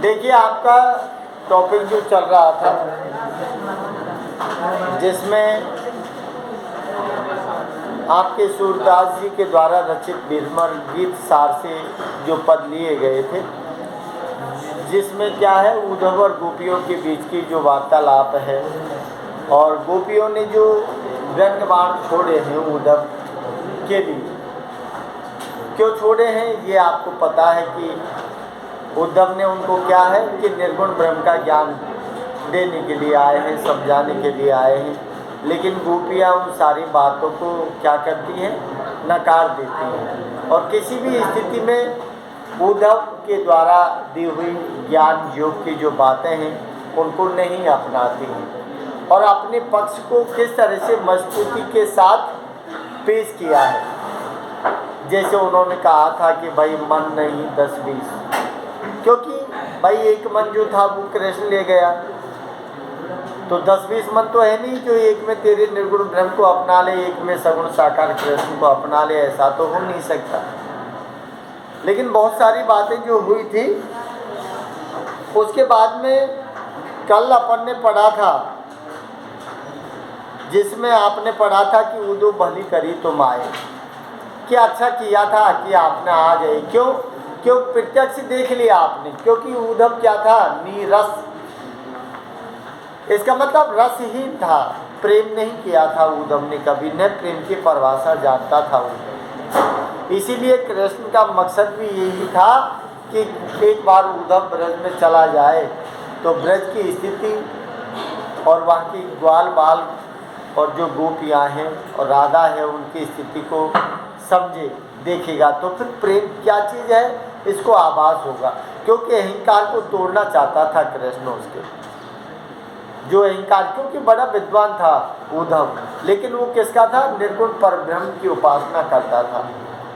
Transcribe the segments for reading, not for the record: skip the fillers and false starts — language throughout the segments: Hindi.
देखिए, आपका टॉपिक जो चल रहा था जिसमें आपके सूरदास जी के द्वारा रचित भीष्मर गीत सार से जो पद लिए गए थे, जिसमें क्या है, उद्धव और गोपियों के बीच की जो वार्तालाप है और गोपियों ने जो व्यंग बाण छोड़े हैं उद्धव के लिए, क्यों छोड़े हैं ये आपको पता है कि उद्धव ने उनको क्या है कि निर्गुण ब्रह्म का ज्ञान देने के लिए आए हैं, समझाने के लिए आए हैं, लेकिन गोपियाँ उन सारी बातों को क्या करती हैं, नकार देती हैं और किसी भी स्थिति में उद्धव के द्वारा दी हुई ज्ञान योग की जो बातें हैं उनको नहीं अपनाती हैं और अपने पक्ष को किस तरह से मजबूती के साथ पेश किया है। जैसे उन्होंने कहा था कि भाई मन नहीं 10-20, क्योंकि भाई एक मन जो था वो कृष्ण ले गया, तो 10-20 मन तो है नहीं जो एक में तेरे निर्गुण ब्रह्म को अपना ले, एक में सगुण साकार कृष्ण को अपना ले, ऐसा तो हो नहीं सकता। लेकिन बहुत सारी बातें जो हुई थी उसके बाद में कल अपन ने पढ़ा था, जिसमें आपने पढ़ा था कि उदो भली करी तुम आए, क्या अच्छा किया था कि आपने आ गए। क्यों प्रत्यक्ष देख लिया आपने, क्योंकि उद्धव क्या था, नीरस, इसका मतलब रसहीन था, प्रेम नहीं किया था उद्धव ने कभी, न प्रेम की परिभाषा जानता था उद्धव। इसीलिए कृष्ण का मकसद भी यही था कि एक बार उद्धव ब्रज में चला जाए तो ब्रज की स्थिति और वहाँ की ग्वाल बाल और जो गोपियाँ हैं और राधा है उनकी स्थिति को समझे, देखेगा तो फिर प्रेम क्या चीज़ है इसको आभास होगा। क्योंकि अहंकार को तोड़ना चाहता था कृष्ण, उसके जो अहंकार, क्योंकि बड़ा विद्वान था उद्धव, लेकिन वो किसका था, निर्गुण परब्रह्म की उपासना करता था,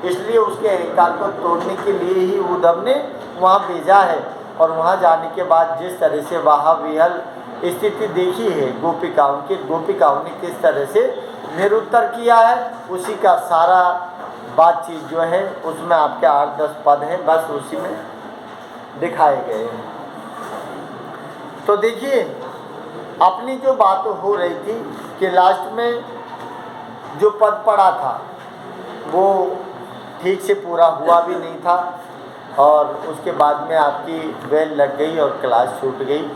इसलिए उसके अहंकार को तोड़ने के लिए ही उद्धव ने वहाँ भेजा है। और वहाँ जाने के बाद जिस तरह से वहाँ विहल स्थिति देखी है गोपिकाओं ने किस तरह से निरुत्तर किया है, उसी का सारा बातचीत जो है उसमें आपके 8-10 पद हैं, बस उसी में दिखाए गए हैं। तो देखिए, अपनी जो बात हो रही थी कि लास्ट में जो पद पड़ा था वो ठीक से पूरा हुआ भी नहीं था और उसके बाद में आपकी बेल लग गई और क्लास छूट गई।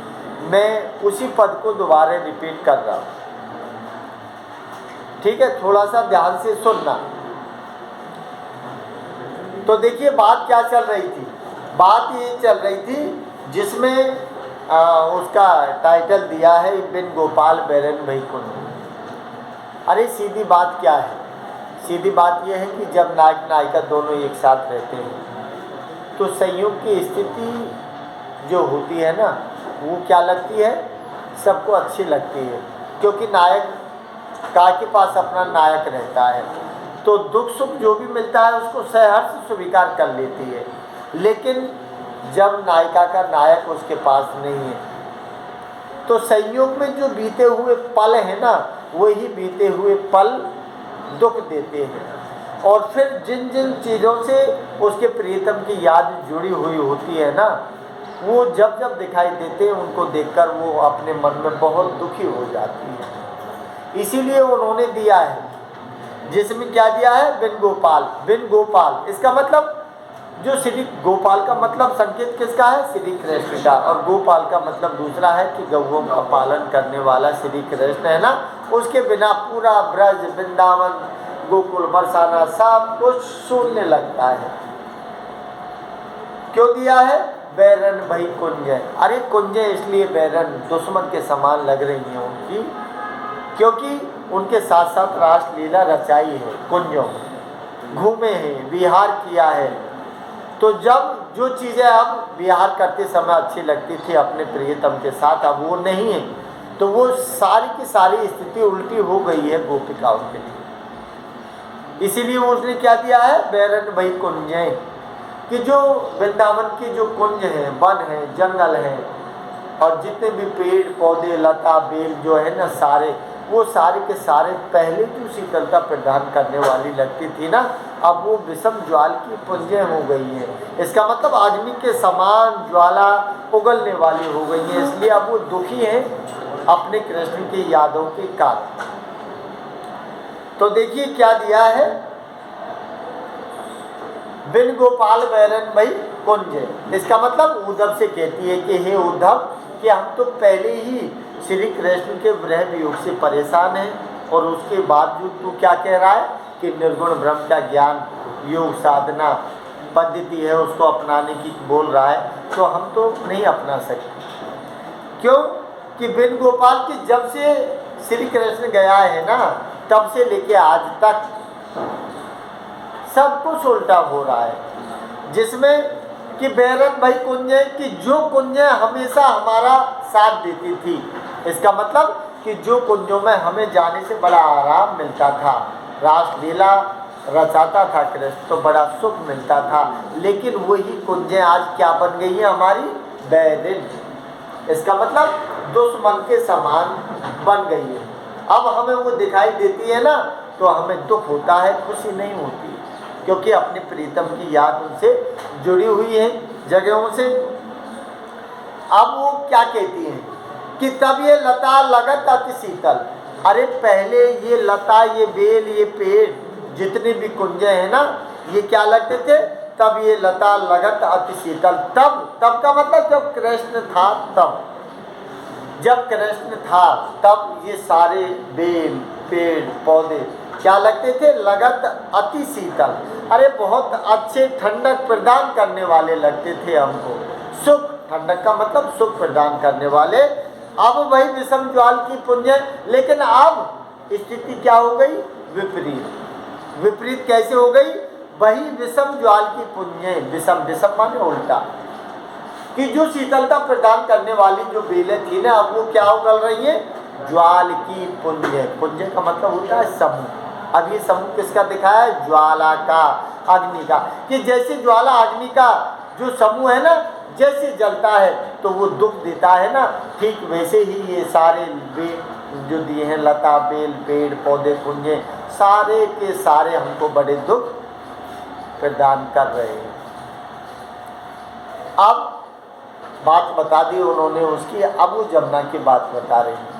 मैं उसी पद को दोबारा रिपीट कर रहा हूँ, ठीक है, थोड़ा सा ध्यान से सुनना। तो देखिए बात क्या चल रही थी, बात ये चल रही थी जिसमें उसका टाइटल दिया है बिन गोपाल बैरन वैकुंठ। अरे सीधी बात क्या है, सीधी बात यह है कि जब नायक नायिका दोनों एक साथ रहते हैं तो संयोग की स्थिति जो होती है ना वो क्या लगती है, सबको अच्छी लगती है, क्योंकि नायक के पास अपना नायक रहता है तो दुख सुख जो भी मिलता है उसको सहर्ष स्वीकार कर लेती है। लेकिन जब नायिका का नायक उसके पास नहीं है तो संयोग में जो बीते हुए पल है ना, वही बीते हुए पल दुख देते हैं और फिर जिन जिन चीज़ों से उसके प्रियतम की याद जुड़ी हुई होती है ना, वो जब जब दिखाई देते हैं उनको देखकर वो अपने मन में बहुत दुखी हो जाती है। इसीलिए उन्होंने दिया है, जिसमें क्या दिया है, बिन गोपाल, इसका मतलब जो श्री गोपाल का मतलब संकेत किसका है, श्री कृष्ण का, और गोपाल का मतलब दूसरा है कि गौओं का पालन करने वाला श्री कृष्ण है ना, उसके बिना पूरा ब्रज वृंदावन गोकुल बरसाना सब कुछ शून्य लगता है। क्यों दिया है, बैरन भाई कुंज है। अरे कुंज इसलिए बैरन दुश्मन के समान लग रही हैं उनकी, क्योंकि उनके साथ साथ रासलीला रचाई है, कुंजों घूमे हैं, विहार किया है। तो जब जो चीज़ें अब विहार करते समय अच्छी लगती थी अपने प्रियतम के साथ, अब वो नहीं है, तो वो सारी की सारी स्थिति उल्टी हो गई है गोपिकाओं के लिए। इसीलिए उसने क्या दिया है, बैरन भाई कुंजें, कि जो वृंदावन की जो कुंज हैं, वन हैं, जंगल हैं और जितने भी पेड़ पौधे लता बेल जो है ना, सारे वो सारे के सारे पहले जो शीतलता प्रदान करने वाली लगती थी ना, अब वो विषम ज्वाल की पुंजें हो गई है। इसका मतलब अग्नि के समान ज्वाला उगलने वाली हो गई है, इसलिए अब वो दुखी हैं अपने कृष्ण की यादों के कारण। तो देखिए क्या दिया है, बिन गोपाल बैरन भई कुंज। इसका मतलब उद्धव से कहती है कि हे उद्धव, कि हम तो पहले ही श्री कृष्ण के विरह वियोग से परेशान हैं, और उसके बावजूद तू क्या कह रहा है कि निर्गुण ब्रह्म का ज्ञान योग साधना पद्धति है उसको अपनाने की बोल रहा है, तो हम तो नहीं अपना सकते। क्यों कि बिन गोपाल की जब से श्री कृष्ण गया है ना, तब से लेके आज तक सब कुछ उल्टा हो रहा है, जिसमें कि बैरन भाई कुंजें, कि जो कुंजें हमेशा हमारा साथ देती थी। इसका मतलब कि जो कुंजों में हमें जाने से बड़ा आराम मिलता था, रासलीला रचाता था कृष्ण तो बड़ा सुख मिलता था, लेकिन वही कुंजें आज क्या बन गई है हमारी, बैरिन। इसका मतलब दुश्मन के समान बन गई है। अब हमें वो दिखाई देती है ना, तो हमें दुख होता है, खुशी नहीं होती, क्योंकि अपने प्रीतम की याद उनसे जुड़ी हुई है जगहों से। अब वो क्या कहती हैं कि तब ये लता लगत अति शीतल। अरे पहले ये लता, ये बेल, ये पेड़, जितने भी कुंजे हैं ना, ये क्या लगते थे, तब ये लता लगत अति शीतल। तब का मतलब जब कृष्ण था तब, जब कृष्ण था तब ये सारे बेल पेड़ पौधे क्या लगते थे, लगत अति शीतल। अरे बहुत अच्छे ठंडक प्रदान करने वाले लगते थे हमको, सुख, ठंडक का मतलब सुख प्रदान करने वाले। अब वही विषम ज्वाल की पुंजें, लेकिन अब स्थिति क्या हो गई, विपरीत। विपरीत कैसे हो गई, वही विषम ज्वाल की पुंजें, विषम विषम माने उल्टा, कि जो शीतलता प्रदान करने वाली जो बेलें थी ना, अब वो क्या उगल रही है, ज्वाल की पुंजें। पुंजें का मतलब होता है समूह। अब ये समूह किसका दिखाया है, ज्वाला का, अग्नि का, कि जैसे ज्वाला अग्नि का जो समूह है ना, जैसे जलता है तो वो दुख देता है ना, ठीक वैसे ही ये सारे जो दिए हैं लता बेल पेड़ पौधे पुंजे, सारे के सारे हमको बड़े दुख प्रदान कर रहे हैं। अब बात बता दी उन्होंने उसकी, अब वो जमुना की बात बता रहे हैं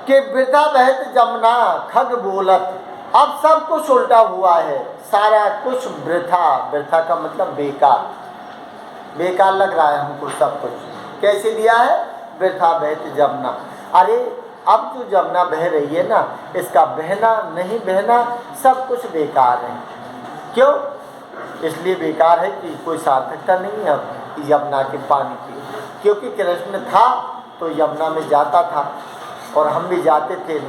कि वृथा बहत जमुना खग बोलत। अब सब कुछ उल्टा हुआ है, सारा कुछ वृथा, वृथा का मतलब बेकार, बेकार लग रहा है हमको सब कुछ। कैसे दिया है, वृथा बहत जमुना। अरे अब जो जमुना बह रही है ना, इसका बहना नहीं बहना सब कुछ बेकार है। क्यों, इसलिए बेकार है कि कोई सार्थकता नहीं है अब यमुना के पानी की, क्योंकि कृष्ण था तो यमुना में जाता था और हम भी जाते थे,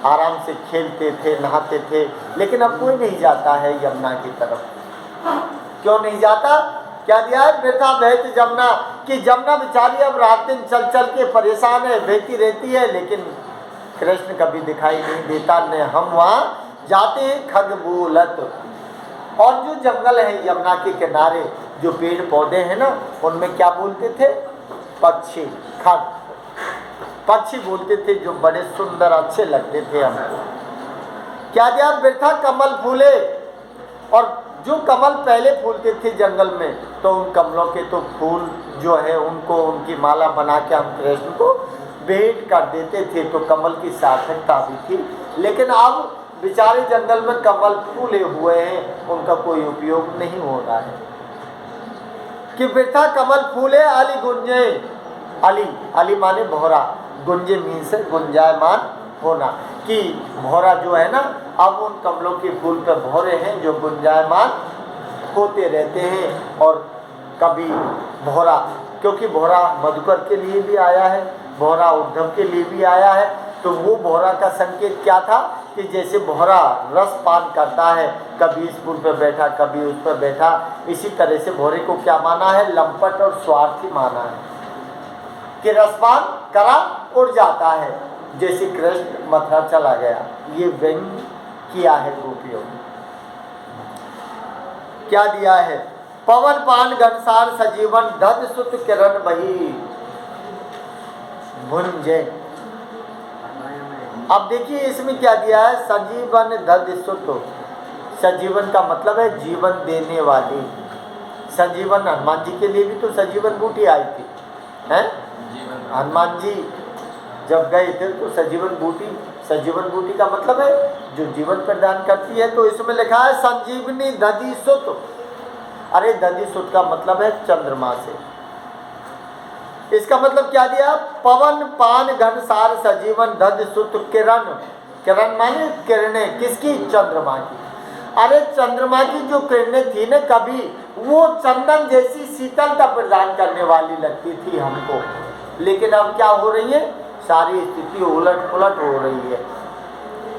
आराम से खेलते थे नहाते थे, लेकिन अब कोई नहीं जाता है यमुना की तरफ। क्यों नहीं जाता, क्या दिया है, वृथा बहत जमुना, कि जमुना बेचारी अब रात दिन चल चल के परेशान है, बहती रहती है, लेकिन कृष्ण कभी दिखाई नहीं देता, न हम वहाँ जाते हैं खग बोलत। और जो जंगल है यमुना के किनारे, जो पेड़ पौधे हैं ना, उनमें क्या बोलते थे, पक्षी, खग पक्षी बोलते थे, जो बड़े सुंदर अच्छे लगते थे हमको। क्या दिया, वृथा कमल फूले। और जो कमल पहले फूलते थे जंगल में, तो उन कमलों के तो फूल जो है उनको, उनकी माला बना के हम कृष्ण को भेंट कर देते थे, तो कमल की सार्थकता भी थी। लेकिन अब बेचारे जंगल में कमल फूले हुए हैं, उनका कोई उपयोग नहीं हो रहा है। कि वृथा कमल फूले अली गुंजे, अली, अली माने भौरा, गुंजे मीन से गुंजायमान होना, कि भौरा जो है ना, अब उन कमलों के फूल पे भौरे हैं जो गुंजायमान होते रहते हैं। और कभी भौरा, क्योंकि भौरा मधुकर के लिए भी आया है, भौरा उद्धव के लिए भी आया है, तो वो भौरा का संकेत क्या था, कि जैसे भौरा रस पान करता है, कभी इस फूल पर बैठा कभी उस पर बैठा, इसी तरह से भौरे को क्या माना है, लंपट और स्वार्थी माना है, कि रसपान करा उड़ जाता है, जैसे कृष्ण मथुरा चला गया। ये व्यंग किया है गोपियों ने। क्या दिया है, पवन पान घनसार सजीवन दध सुत किरण बही भुंजे। अब देखिए इसमें क्या दिया है, सजीवन दधि सुत। सजीवन का मतलब है जीवन देने वाली। सजीवन, हनुमान जी के लिए भी तो सजीवन बूटी आई थी, हैं? हनुमान जी जब गए थे तो सजीवन बूटी, सजीवन बूटी का मतलब है जो जीवन प्रदान करती है। तो इसमें लिखा है संजीवनी दधि सुत। अरे दधि सुत का मतलब है चंद्रमा से। इसका मतलब क्या दिया, पवन पान घन सार सजीवन दधि सुत किरण। किरण माने किरणें, किसकी, चंद्रमा की। अरे चंद्रमा की जो किरणें थी ना, कभी वो चंदन जैसी शीतलता प्रदान करने वाली लगती थी हमको, लेकिन अब क्या हो रही है, सारी स्थिति उलट पुलट हो रही है।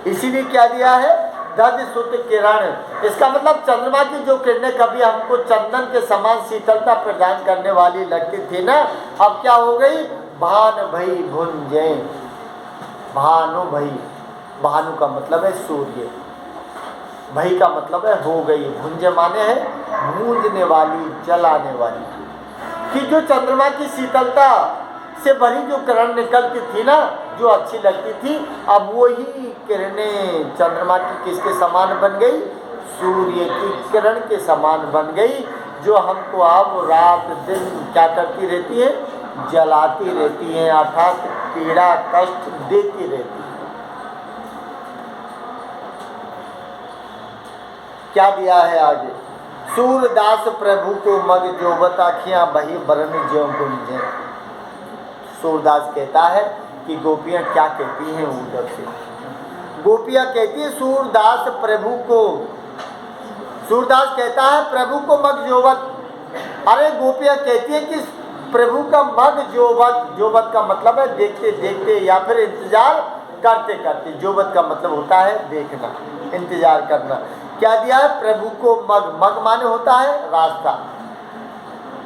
इसीलिए क्या दिया है, दधि सुत किरण। इसका मतलब चंद्रमा की जो किरणें कभी हमको चंदन के समान शीतलता प्रदान करने वाली लगती थी ना, अब क्या हो गई, भान भई भुंजे। भानु भई, भानु का मतलब है सूर्य, भई का मतलब है हो गई, भुंजे माने है भूंजने वाली, जलाने वाली। कि जो चंद्रमा की शीतलता से भरी जो किरण निकलती थी ना, जो अच्छी लगती थी, अब वही किरणें चंद्रमा की किसके समान बन गई, सूर्य की किरण के समान बन गई, जो हमको अब रात दिन क्या करती रहती है, जलाती रहती है, अर्थात पीड़ा कष्ट देती रहती है। क्या दिया है आगे, सूरदास प्रभु को मग जोबत आखियां बही बरन ज्यों गुंजे। सूरदास कहता है कि गोपियां क्या कहती हैं उद्धव से। गोपियां कहती है सूरदास प्रभु को, सूरदास कहता है प्रभु को मग जोबत। अरे गोपियां कहती है कि प्रभु का मग जोबत, जोबत का मतलब है देखते देखते या फिर इंतजार करते करते। जोबत का मतलब होता है देखना, इंतजार करना। क्या दिया है, प्रभु को मग, मग माने होता है रास्ता,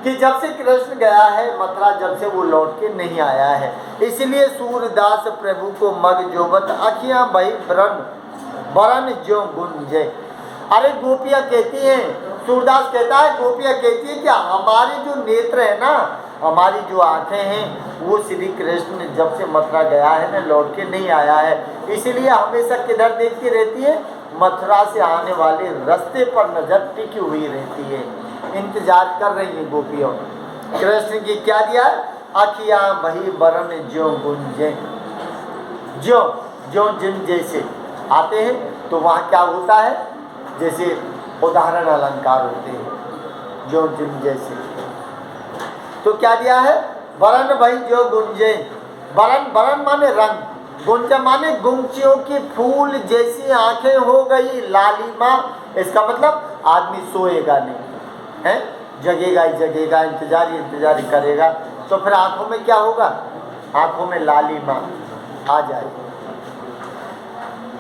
कि जब से कृष्ण गया है मथुरा, जब से वो लौट के नहीं आया है, इसलिए सूरदास प्रभु को मग जोबत अखियां बही बरन बरन ज्यों गुंजे। अरे गोपियां कहती हैं, सूरदास कहता है गोपियां कहती है कि हमारे जो नेत्र है ना, हमारी जो आंखें हैं, वो श्री कृष्ण जब से मथुरा गया है ना, लौट के नहीं आया है, इसलिए हमेशा किधर देखती रहती है, मथुरा से आने वाले रास्ते पर नजर टिकी हुई रहती है, इंतजार कर रही है गोपियों। कृष्ण की क्या दिया, अखियां बही बरन ज्यों गुंजे। ज्यों ज्यों जिन जैसे आते हैं तो वहाँ क्या होता है, जैसे उदाहरण अलंकार होते हैं, ज्यों जिन जैसे। तो क्या दिया है, बरन भाई जो गुंजे। बरन, बरन माने रंग, गुंजा माने गुंचियों की फूल जैसी आंखें हो गई लालिमा। इसका मतलब आदमी सोएगा नहीं है, जगेगा ही जगेगा, इंतजार ही इंतजार करेगा, तो फिर आंखों में क्या होगा, आंखों में लालिमा आ जाएगी।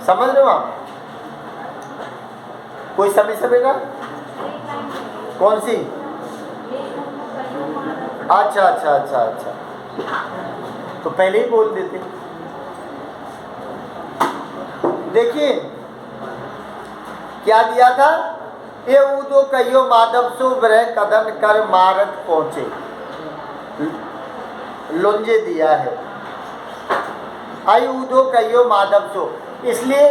समझ रहे हो आप, कोई समझ सकेगा, कौन सी, अच्छा अच्छा अच्छा अच्छा, तो पहले ही बोल देते। देखिए क्या दिया था, ये उदो कहियो माधव सो ब्रह कदन कर मारत पहुंचे, लुंजे दिया है। आई उदो कहियो माधव सो, इसलिए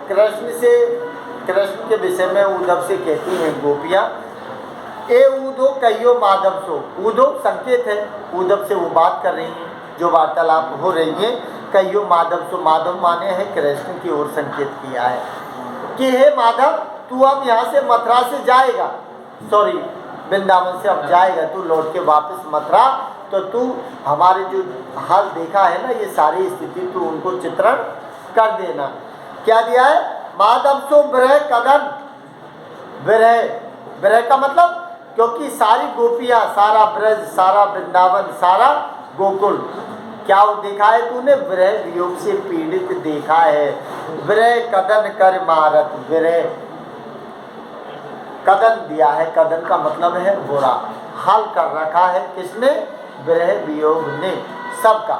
कृष्ण से, कृष्ण के विषय में उद्धव से कहती हैं गोपियां, ए उदो कहियो माधव सो। उदो संकेत है, उद्धव से वो बात कर रही हैं, जो वार्तालाप हो रही है, कहियो माधव सो, माधव माने है कृष्ण की ओर संकेत किया है कि हे माधव, तू अब यहाँ से मथुरा से जाएगा, सॉरी वृंदावन से अब जाएगा, तू लौट के वापस मथुरा, तो तू हमारे जो हाल देखा है ना, ये सारी स्थिति तू उनको चित्रण कर देना। क्या दिया है, माधव सो ब्रह कदन। ब्रह, ब्रह का मतलब, क्योंकि सारी गोपियाँ, सारा ब्रज, सारा वृंदावन, सारा गोकुल, क्या देखा है तूने, विरह वियोग से पीड़ित देखा है। विरह कदन कर मारत, विरह कदन दिया है, कदन का मतलब है बुरा, हाल कर रखा है किसने, विरह वियोग ने, सबका,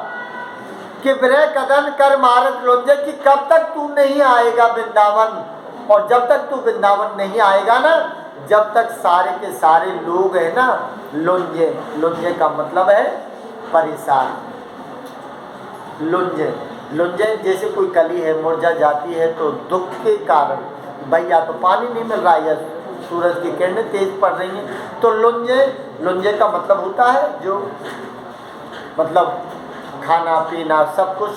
कि विरह कदन कर मारत लुंजे, कि कब तक तू नहीं आएगा वृंदावन, और जब तक तू वृंदावन नहीं आएगा ना, जब तक सारे के सारे लोग है ना लुंजे, लुंजे का मतलब है परेशान, लुंजे, लुंजे जैसे कोई कली है मुरझा जाती है तो दुख के कारण, भाई या तो पानी नहीं मिल रहा है या सूरज की किरणें तेज पड़ रही हैं, तो लुंजे का मतलब होता है जो मतलब खाना पीना सब कुछ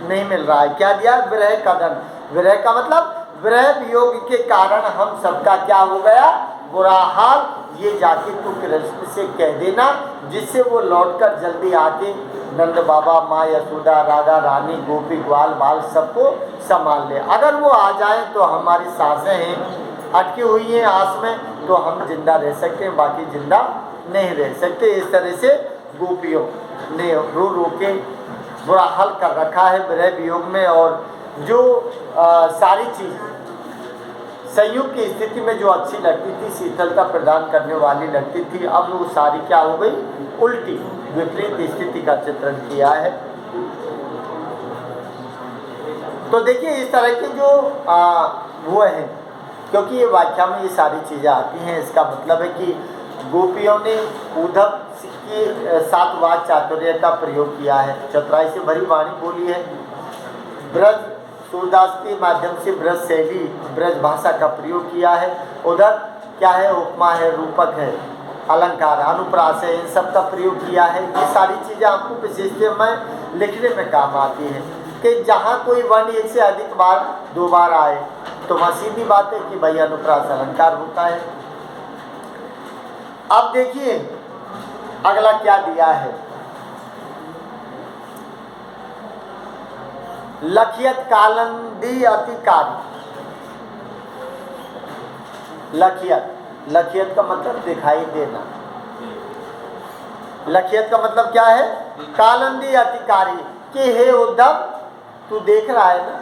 नहीं मिल रहा है। क्या दिया? विरह कदन। विरह का मतलब विरह वियोग के कारण हम सबका क्या हो गया? बुरा हाल। ये जाके तू कृष्ण से कह देना, जिससे वो लौटकर जल्दी आके नंद बाबा, माँ यशोदा, राधा रानी, गोपी ग्वाल बाल सबको संभाल ले। अगर वो आ जाए तो हमारी सांसें हैं अटकी हुई हैं आस में, तो हम जिंदा रह सकते हैं, बाकी जिंदा नहीं रह सकते। इस तरह से गोपियों ने रो रो के बुरा हाल कर रखा है विरह वियोग में। और जो सारी चीज़ संयोग की स्थिति में जो अच्छी लगती थी, शीतलता प्रदान करने वाली लगती थी, अब वो सारी क्या हो गई? उल्टी विपरीत स्थिति का चित्रण किया है। तो देखिए इस तरह के जो वो हैं, क्योंकि ये व्याख्या में ये सारी चीज़ें आती हैं, इसका मतलब है कि गोपियों ने उद्धव के साथ वाक चातुर्य का प्रयोग किया है, चतुराई से भरी वाणी बोली है, ब्रज सूरदास के माध्यम से ब्रज शैली, ब्रज भाषा का प्रयोग किया है। उधर क्या है? उपमा है, रूपक है, अलंकार, अनुप्रास है, इन सब का प्रयोग किया है। ये सारी चीज़ें आपको विशेषतः में लिखने में काम आती हैं कि जहाँ कोई वर्ण एक से अधिक बार दो बार आए तो वहाँ सीधी बात है कि भाई अनुप्रास अलंकार होता है। अब देखिए अगला क्या दिया है? लखियत कालंदी अतिकारी। लखियत का मतलब दिखाई देना। लखियत का मतलब क्या है? कालंदी अतिकारी। कि हे उद्धव, तू देख रहा है ना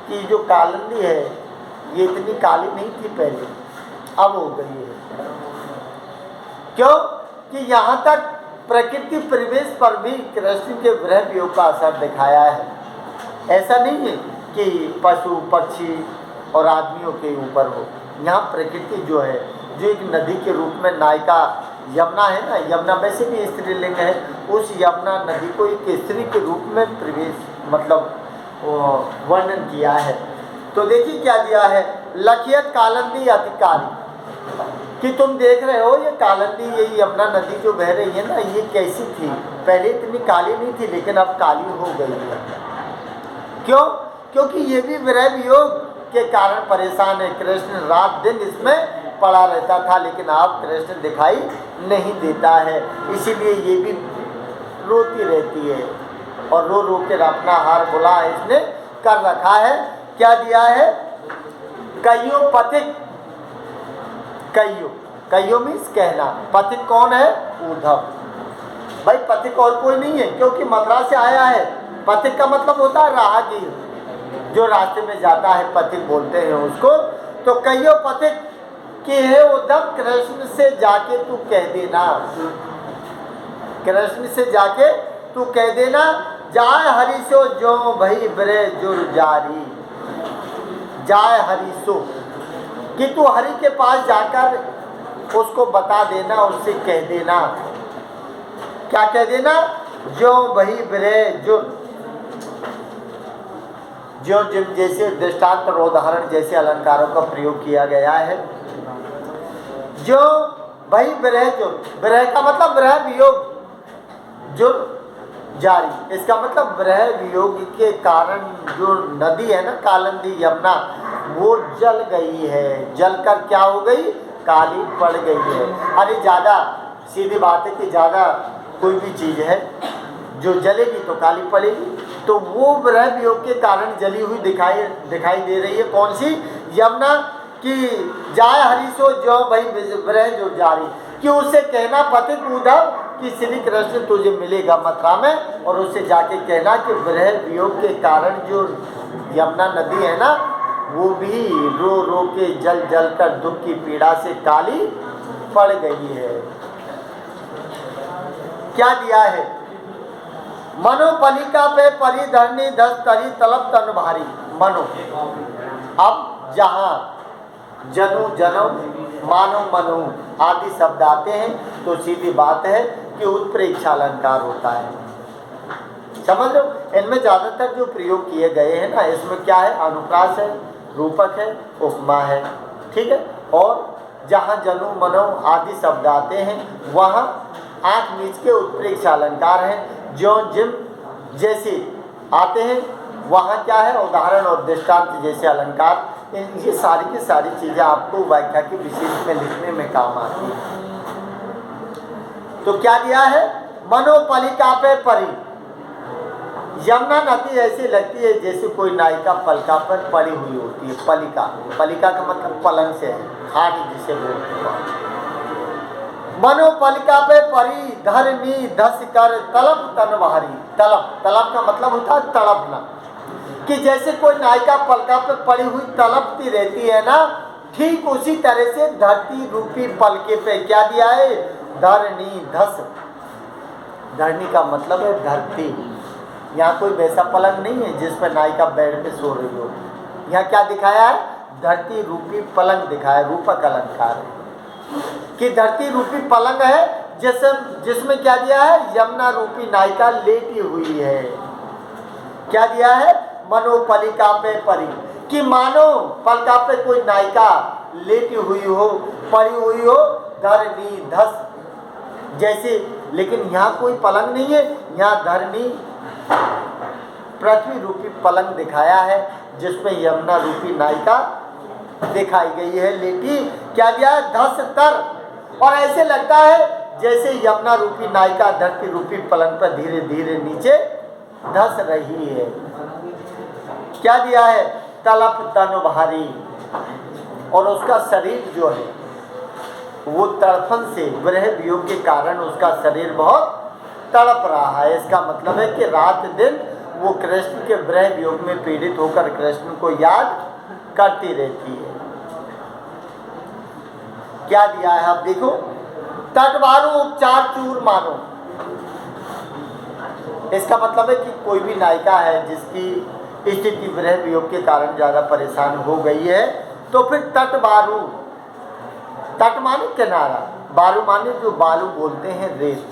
कि जो कालंदी है ये इतनी काली नहीं थी पहले, अब हो गई है। क्यों? कि यहाँ तक प्रकृति परिवेश पर भी कृष्ण के विरह वियोग का असर दिखाया है। ऐसा नहीं है कि पशु पक्षी और आदमियों के ऊपर हो। यहाँ प्रकृति जो है, जो एक नदी के रूप में नायिका यमुना है ना, यमुना वैसे भी स्त्रीलिंग है, उस यमुना नदी को एक स्त्री के रूप में प्रवेश मतलब वर्णन किया है। तो देखिए क्या दिया है? लखियत कालंदी अतिकारी। कि तुम देख रहे हो ये कालंदी, ये यमुना नदी जो बह रही है ना, ये कैसी थी? पहले इतनी काली नहीं थी, लेकिन अब काली हो गई है। क्यों? क्योंकि ये भी विरह वियोग के कारण परेशान है। कृष्ण रात दिन इसमें पड़ा रहता था, लेकिन अब कृष्ण दिखाई नहीं देता है, इसीलिए ये भी रोती रहती है और रो रो के अपना हार बुला इसने कर रखा है। क्या दिया है? कइयो पथिक। कइयो मीन्स कहना। पथिक कौन है? उद्धव। भाई पथिक और कोई नहीं है, क्योंकि मथुरा से आया है। पथिक का मतलब होता है राहगीर, जो रास्ते में जाता है, पथिक बोलते हैं उसको। तो कइयो पथिक कि हे उद्धव, कृष्ण से जाके तू कह देना, कृष्ण से जाके तू कह देना, जाय हरिसो जो भई ब्रे जुर जारी। जाय हरिसो, कि तू हरि के पास जाकर उसको बता देना, उससे कह देना। क्या कह देना? जो भई ब्रे जुर, जो जैसे दृष्टांत और उदाहरण जैसे अलंकारों का प्रयोग किया गया है। जो भाई विरह, जो विरह का मतलब विरह वियोग, जो जारी, इसका मतलब विरह वियोग के कारण जो नदी है ना कालंदी यमुना, वो जल गई है। जलकर क्या हो गई? काली पड़ गई है। अरे ज़्यादा सीधी बात है कि ज़्यादा कोई भी चीज़ है जो जलेगी तो काली पड़ेगी, तो वो विरह वियोग के कारण जली हुई दिखाई दे रही है। कौन सी? यमुना। कि जाय हरिसो जो भाई विरह जो जारी, कि उससे कहना पथिक उद्धव कि श्री कृष्ण तुझे मिलेगा मथुरा में, और उससे जाके कहना कि विरह वियोग के कारण जो यमुना नदी है ना, वो भी रो रो के जल जल कर दुख की पीड़ा से काली पड़ गई है। क्या दिया है? मनोपलिका पे परिधरनी दस तरी तलब तन भारी। मनो, अब जहाँ जनु जनम मानो मनु आदि शब्द आते हैं तो सीधी बात है कि उत्प्रेक्षा अलंकार होता है। समझ लो, इनमें ज़्यादातर जो प्रयोग किए गए हैं ना, इसमें क्या है, अनुप्रास है, रूपक है, उपमा है, ठीक है। और जहाँ जनु मनो आदि शब्द आते हैं वहाँ आँख नीच के उत्प्रेक्ष अलंकार हैं, जो जिम जैसे आते हैं वहाँ क्या है, उदाहरण और दृष्टांत जैसे अलंकार। ये सारी की सारी चीज़ें आपको व्याख्या के विशेष में लिखने में काम आती हैं। तो क्या दिया है, मनोपलिका पे परी, यमुना नदी ऐसी लगती है जैसे कोई नायिका पलका पर पड़ी हुई होती है। पलिका, पलिका का मतलब पलंग से है, खाट जिसे बोलते हैं। मनोपलिका पे परी धरनी धस कर तलब तन बहारी, तलब, तलब का मतलब होता है तड़पना, कि जैसे कोई नायिका पलका पे पड़ी हुई तड़पती रहती है ना, ठीक उसी तरह से धरती रूपी पलके पे क्या दिया है, धरनी धस। धरनी का मतलब है धरती। यहाँ कोई वैसा पलंग नहीं है जिस पर नायिका बेड पे सो रही हो। यहाँ क्या दिखाया है, धरती रूपी पलंग दिखाया, रूपक अलंकार है कि धरती रूपी पलंग है जिसमें क्या दिया है, यमुना रूपी नायिका लेटी हुई है। क्या दिया है, मनोपलिका पे परी, कि मानो पलका पे कोई नायिका लेटी हुई हो, पड़ी हुई हो, धरनी धस जैसे। लेकिन यहाँ कोई पलंग नहीं है, यहाँ धरनी पृथ्वी रूपी पलंग दिखाया है जिसमें यमुना रूपी नायिका दिखाई गई है लेटी। क्या दिया है, धस तर, और ऐसे लगता है जैसे यमुना रूपी नायिका धरती रूपी पलंग पर धीरे धीरे नीचे धस रही है। क्या दिया है, तलप तन भारी, और उसका शरीर जो है वो तड़फन से, विरह वियोग के कारण उसका शरीर बहुत तड़प रहा है। इसका मतलब है कि रात दिन वो कृष्ण के विरह वियोग में पीड़ित होकर कृष्ण को याद करती रहती है। क्या दिया है, आप देखो, तटवारो उपचार चूर मानो। इसका मतलब है कि कोई भी नायिका है जिसकी स्थिति विरह वियोग के कारण ज़्यादा परेशान हो गई है, तो फिर तटवारू, तट माने किनारा, बारू माने जो बालू बोलते हैं रेत,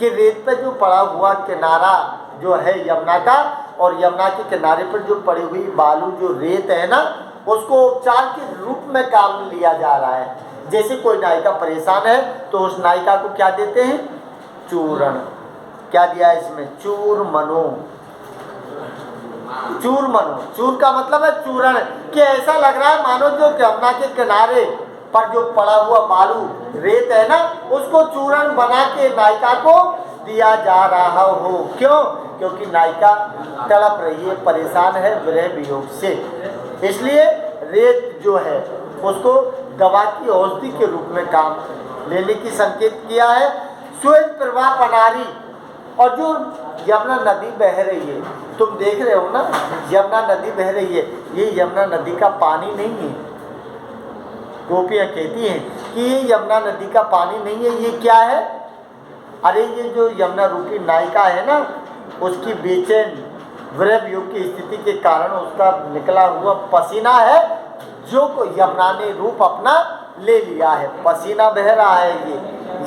कि रेत पे जो पड़ा हुआ किनारा जो है यमुना का, और यमुना के किनारे पर जो पड़ी हुई बालू जो रेत है ना, उसको उपचार के रूप में काम लिया जा रहा है। जैसे कोई नायिका परेशान है तो उस नायिका को क्या देते हैं, चूर्ण। क्या दिया है इसमें, चूर मनो, चूर मनो, चूर का मतलब है चूरण, कि ऐसा लग रहा है मानो जो यमुना के किनारे पर जो पड़ा हुआ बालू रेत है ना, उसको चूर्ण बना के नायिका को दिया जा रहा हो। क्यों, क्योंकि नायिका तड़प रही है, परेशान है विरह वियोग से, इसलिए रेत जो है उसको दवा की औषधि के रूप में काम लेने की संकेत किया है। स्वेद प्रवाह पनारी, और जो यमुना नदी बह रही है, तुम देख रहे हो ना यमुना नदी बह रही है, ये यमुना नदी का पानी नहीं है। गोपियाँ कहती हैं कि ये यमुना नदी का पानी नहीं है, ये क्या है, अरे ये जो यमुना रूपी नायिका है ना, उसकी बेचैन विरह वियोग की स्थिति के कारण उसका निकला हुआ पसीना है, जो को यमुना ने रूप अपना ले लिया है। पसीना बह रहा है ये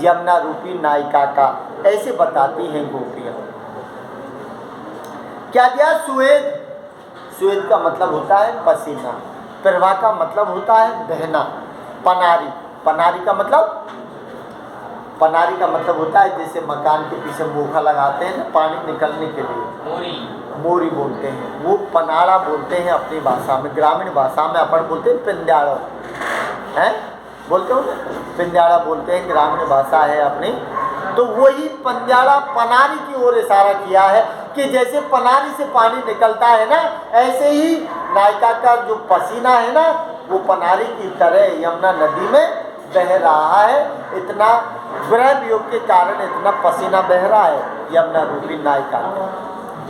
यमुना रूपी नायिका का, ऐसे बताती हैं गोपियाँ। क्या दिया, स्वेद, स्वेद का मतलब होता है पसीना, प्रवाह का मतलब होता है बहना, पनारी, पनारी का मतलब, पनारी का मतलब होता है जैसे मकान के पीछे मोखा लगाते हैं ना पानी निकलने के लिए, मोरी, मोरी बोलते हैं, वो पनाड़ा बोलते हैं अपनी भाषा में। ग्रामीण भाषा में अपन बोलते हैं पिंद्याड़ा, हैं बोलते हो ना, पिंद्याड़ा बोलते हैं, ग्रामीण भाषा है अपनी। तो वही पंद्याड़ा पनारी की ओर इशारा किया है कि जैसे पनारी से पानी निकलता है ना, ऐसे ही नायिका का जो पसीना है ना, वो पनारी की तरह यमुना नदी में बह रहा है। इतना विरह वियोग के कारण इतना पसीना बह रहा है यमुना रूपी नायिका।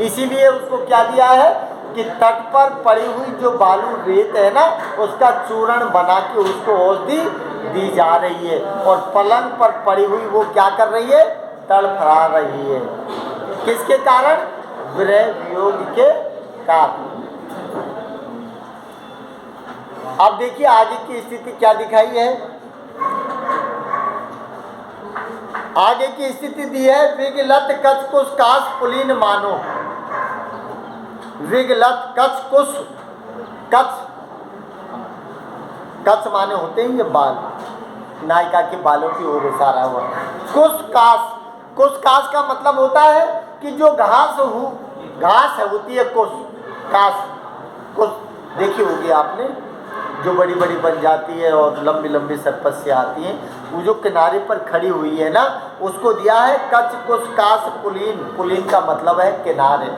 इसीलिए उसको क्या दिया है कि तट पर पड़ी हुई जो बालू रेत है ना, उसका चूर्ण बना के उसको औषधि दी जा रही है, और पलंग पर पड़ी हुई वो क्या कर रही है, तड़फड़ा रही है। किसके कारण, विरह वियोग के कारण। अब देखिए आगे की स्थिति क्या दिखाई है, आगे की स्थिति दी है, विगलत कच कुछ काश पुलीन मानो। विगलत कच कुश, कच कच माने होते हैं ये बाल, नायिका के बालों की ओर इशारा हुआ। कुशकास, कुशकास का मतलब होता है कि जो घास होती है, कुश कास, कुश देखी होगी आपने, जो बड़ी बड़ी बन जाती है और लंबी लंबी सरपत से आती हैं, वो जो किनारे पर खड़ी हुई है ना, उसको दिया है कच कुश कास पुलीन। पुलीन का मतलब है किनारे।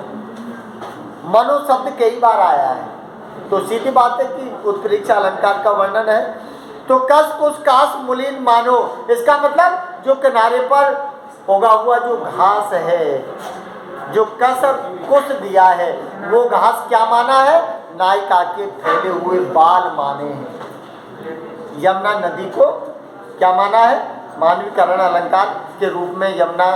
मनो शब्द कई बार आया है, तो सीधी बात है कि उत्प्रेक्षा अलंकार का वर्णन है। तो कस कुश कास मुलीन मानो, इसका मतलब जो किनारे पर उगा हुआ जो घास है, जो कस और कुश दिया है, वो घास क्या माना है? नायिका के फैले हुए बाल माने हैं। यमुना नदी को क्या माना है? मानवीकरण अलंकार के रूप में यमुना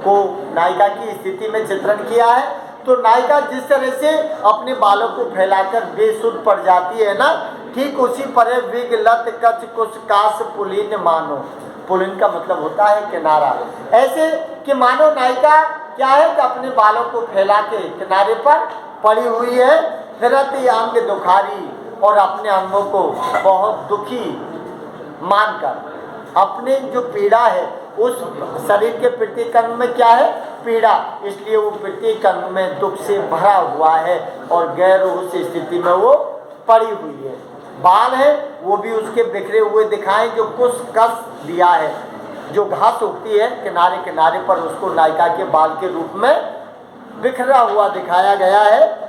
को नायिका की स्थिति में चित्रण किया है। तो नायिका जिस तरह से अपने बालों को फैलाकर बेसुध पड़ जाती है ना, ठीक उसी पर विगलत कच कुश कास पुलिन मानो। पुलिन का मतलब होता है किनारा। ऐसे कि मानो नायिका क्या है कि अपने बालों को फैला के किनारे पर पड़ी हुई है, फिरत अंग दुखारी, और अपने अंगों को बहुत दुखी मानकर, अपने जो पीड़ा है उस शरीर के प्रत्येक अंग में क्या है? पीड़ा, इसलिए वो प्रत्येक अंग में दुख से भरा हुआ है और गैर उस स्थिति में वो पड़ी हुई है। बाल है वो भी उसके बिखरे हुए दिखाएं, जो कुछ कस दिया है, जो घास उगती है किनारे किनारे पर, उसको नायिका के बाल के रूप में बिखरा हुआ दिखाया गया है।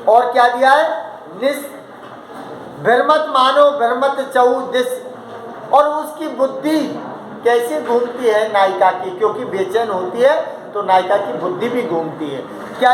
और क्या दिया है? निस भ्रमत मानो भ्रमत चौ दिस, और उसकी बुद्धि कैसे घूमती है नायिका की, क्योंकि बेचैन होती है तो नायिका की बुद्धि भी घूमती है। क्या